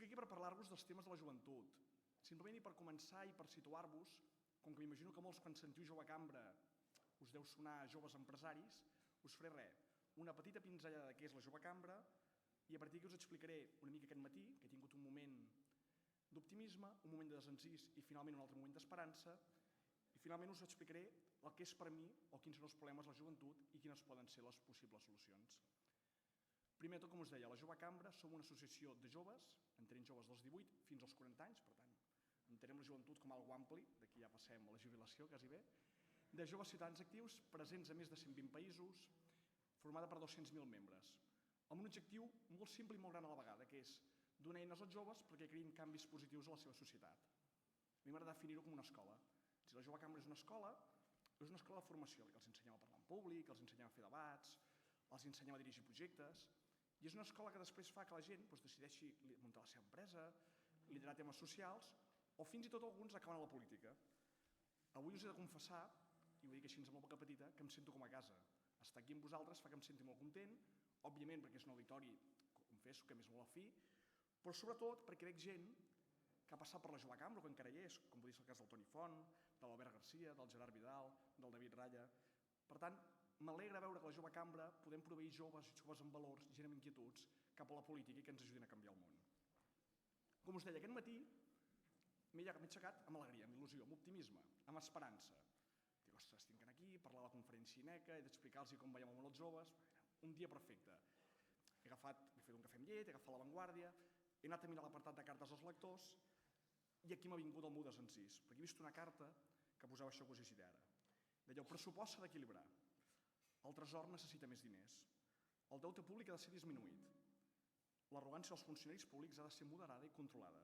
Estic aquí per parlar-vos dels temes de la joventut. Simplement i per començar i per situar-vos, com que m'imagino que molts quan sentiu jove cambra us deu sonar joves empresaris, us faré una petita pinzellada de què és la jove cambra i a partir d'aquí us explicaré una mica aquest matí, que he tingut un moment d'optimisme, un moment de desencís i finalment un altre moment d'esperança i finalment us explicaré el que és per mi o quins són els problemes de la joventut i quines poden ser les possibles solucions. Primer de tot, com us deia, la Jove Cambra som una associació de joves, entenem joves dels 18 fins als 40 anys, per tant, entenem la joventut com algo ampli, d'aquí ja passem a la jubilació, quasi bé, de joves ciutadans actius presents a més de 120 països, formada per 200.000 membres, amb un objectiu molt simple i molt gran a la vegada, que és donar eines als joves perquè creïn canvis positius a la seva societat. A mi m'agrada definir-ho com una escola. Si la Jove Cambra és una escola de formació, que els ensenyem a parlar en públic, els ensenyem a fer debats, els ensenyem a dirigir projectes, i és una escola que després fa que la gent decideixi muntar la seva empresa, liderar temes socials, o fins i tot alguns acaben a la política. Avui us he de confessar, i ho dic així amb boca petita, que em sento com a casa. Estar aquí amb vosaltres fa que em senti molt content, òbviament perquè és un auditori, confesso que m'és molt afí, però sobretot perquè veig gent que ha passat per la Jove Cambra, que encara hi és, com podria ser el cas del Toni Font, de l'Albert Garcia, del Gerard Vidal, del David Ralla. Per tant, m'alegra veure que a la Jove Cambra podem proveir joves i joves amb valors, gent amb inquietuds, cap a la política i que ens ajudin a canviar el món. Com us deia, aquest matí m'he aixecat amb alegria, amb il·lusió, amb optimisme, amb esperança. Dic, ostres, tinc aquí, parlar a la conferència INECA, he d'explicar-los com veiem el món als joves. Un dia perfecte. He fet un cafè amb llet, he agafat La Vanguardia, he anat a mirar l'apartat de cartes als lectors i aquí m'ha vingut el meu desencís, perquè he vist una carta que posava això que us he dit ara. Deia, el pressupost s'ha d'equilibrar. El tresor necessita més diners. El deute públic ha de ser disminuït. L'arrogància dels funcionaris públics ha de ser moderada i controlada.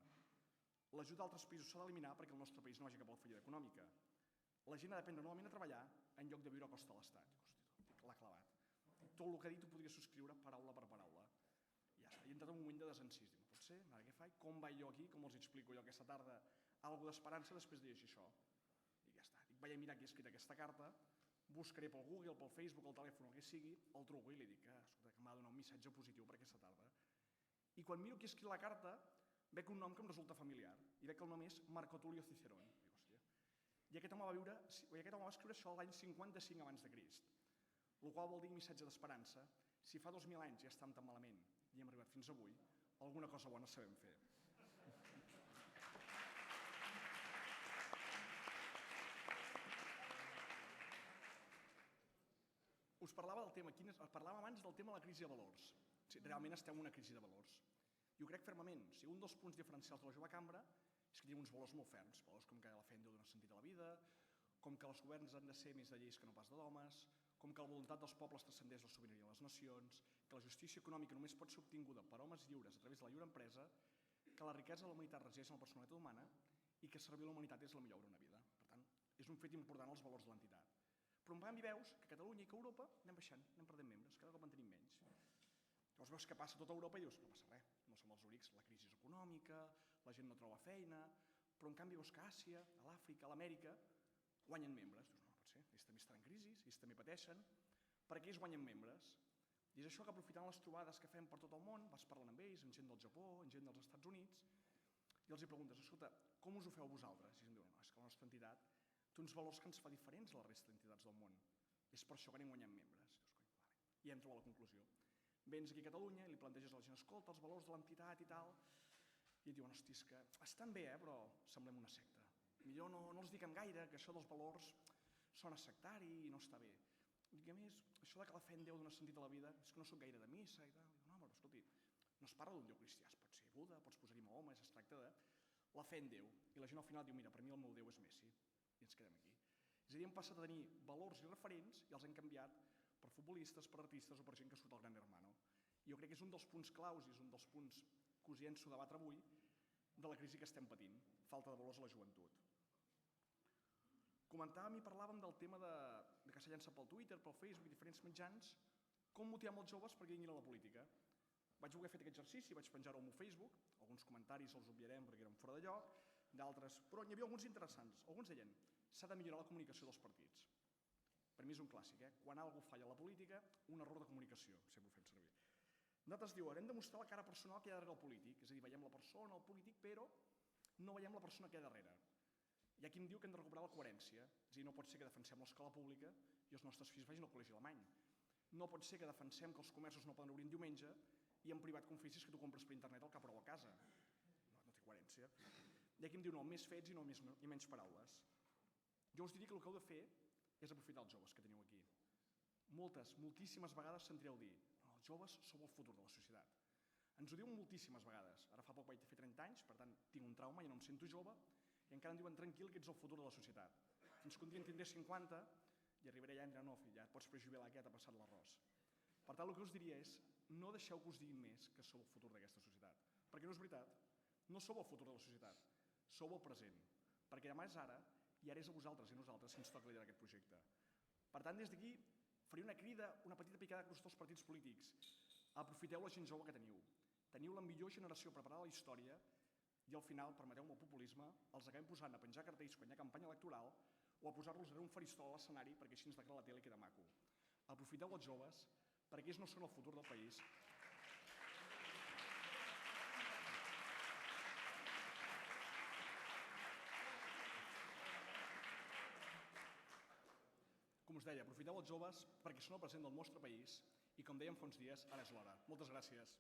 L'ajuda d'altres països s'ha d'eliminar perquè el nostre país no vagi cap a la fallida econòmica. La gent ha d'aprendre novament a treballar en lloc de viure a costa de l'Estat. L'ha clavat. Tot el que ha dit ho podria subscriure paraula per paraula. I ja està. He entrat en un moment de desencís. Dic, no pot ser? Ara què faig? Com vaig jo aquí? Com els explico jo aquesta tarda alguna d'esperança després de llegir això? I ja està. Dic, vaig a mirar qui ha escrit aquesta carta, buscaré pel Google, pel Facebook, el telèfon, el que sigui, el truco i li dic que m'ha de donar un missatge positiu per aquesta tarda. I quan miro qui ha escrit la carta, veig un nom que em resulta familiar i veig que el nom és Marco Tulio Cicerón. Dic, hòstia. I aquest home va escriure això l'any 55 abans de Crist, el qual vol dir missatge d'esperança. Si fa 2.000 anys ja estàvem tan malament i hem arribat fins avui, alguna cosa bona sabem fer. Us parlava abans del tema de la crisi de valors. Realment estem en una crisi de valors. I ho crec fermament. Un dels punts diferencials de la Jove Cambra és que tenim uns valors molt ferms, valors com que la fe en Déu dona sentit a la vida, com que els governs han de ser més de lleis que no pas de d'homes, com que la voluntat dels pobles transcendeix la sobirania de les nacions, que la justícia econòmica només pot ser obtinguda per homes lliures a través de la lliure empresa, que la riquesa de la humanitat resideix en la personalitat humana i que servir a la humanitat és la millor obra d'una vida. Per tant, és un fet important els valors de l'entitat. Però en canvi veus que a Catalunya i que a Europa anem baixant, anem perdent membres, cada cop en tenim menys. Llavors veus què passa a tota Europa i dius, no passa res, no som els únics, la crisi econòmica, la gent no troba feina, però en canvi veus que a Àsia, a l'Àfrica, a l'Amèrica, guanyen membres. Dius, no pot ser, ells també estan en crisi, ells també pateixen, perquè ells guanyen membres. I és això que aprofitant les trobades que fem per tot el món, vas parlant amb ells, amb gent del Japó, amb gent dels Estats Units, i els hi preguntes, escolta, com us ho feu vosaltres? I ells em diuen, no, és que la nostra entitat té uns valors que ens fa diferents a la resta d'entitats del món. És per això que anem guanyant membres. I entro a la conclusió. Vens aquí a Catalunya i li planteges a la gent, escolta, els valors de l'entitat i tal, i et diuen, hosti, és que estan bé, però semblem una secta. Millor no els diguem gaire, que això dels valors sona sectari i no està bé. I a més, això de que la fe en Déu dona sentit a la vida, és que no soc gaire de missa i tal. I diu, no, però escolti, no es parla d'un Déu cristià, pot ser Buda, pots posar-hi Mahoma, es tracta de la fe en Déu. I la gent al final diu, mira, per mi el meu Déu és Messi. I ens quedem aquí. És a dir, hem passat a tenir valors i referents i els hem canviat per futbolistes, per artistes o per gent que surt al Gran Hermano. I jo crec que és un dels punts claus i és un dels punts que us llenço a debatre avui de la crisi que estem patint, falta de valors a la joventut. Comentàvem i parlàvem del tema que s'ha llançat pel Twitter, pel Facebook i diferents mitjans, com motivar els joves perquè vinguin a la política. Vaig voler fer aquest exercici, vaig penjar-ho al meu Facebook, alguns comentaris els obviarem perquè eren fora de lloc, d'altres, però n'hi havia alguns interessants. Alguns deien, s'ha de millorar la comunicació dels partits. Per mi és un clàssic, quan alguna falla a la política, un error de comunicació, sempre ho fem servir. Nosaltres diu, hem de mostrar la cara personal que hi ha darrere el polític, és a dir, veiem la persona, el polític, però no veiem la persona que hi ha darrere. Hi ha qui em diu que hem de recuperar la coherència, és a dir, no pot ser que defensem l'escola pública i els nostres fills vagin al col·legi alemany. No pot ser que defensem que els comerços no poden obrir en diumenge i en privat confisis que tu compres per internet el que aprova a casa. No té coherència. Hi ha qui em diu, no, més fets i menys paraules. Jo us diria que el que heu de fer és aprofitar els joves que teniu aquí. Moltíssimes vegades sentireu dir, no, els joves som el futur de la societat. Ens ho diuen moltíssimes vegades. Ara fa poc vaig fer 30 anys, per tant tinc un trauma i no em sento jove, i encara em diuen tranquil que ets el futur de la societat. Fins que un dia en tindré 50 i arribaré allà i em diran, no fill, ja et pots prejubilar que ja t'ha passat l'arròs. Per tant, el que us diria és, no deixeu que us diguin més que sou el futur d'aquesta societat. Perquè no és veritat, no sou el futur de la societat, sou el present. Perquè demà és ara, i ara és a vosaltres i a nosaltres que ens toca liderar aquest projecte. Per tant, des d'aquí, faré una crida, una petita picada a tots els partits polítics. Aprofiteu la gent jove que teniu. Teniu la millor generació preparada a la història i al final, permeteu-me el populisme, els acabem posant a penjar cartells quan hi ha campanya electoral o a posar-los a un faristol a l'escenari perquè així ens declara la tele i queda maco. Aprofiteu els joves perquè ells no són el futur del país. Com us deia, aprofiteu els joves perquè són el present del nostre país i, com dèiem fa uns dies, ara és l'hora. Moltes gràcies.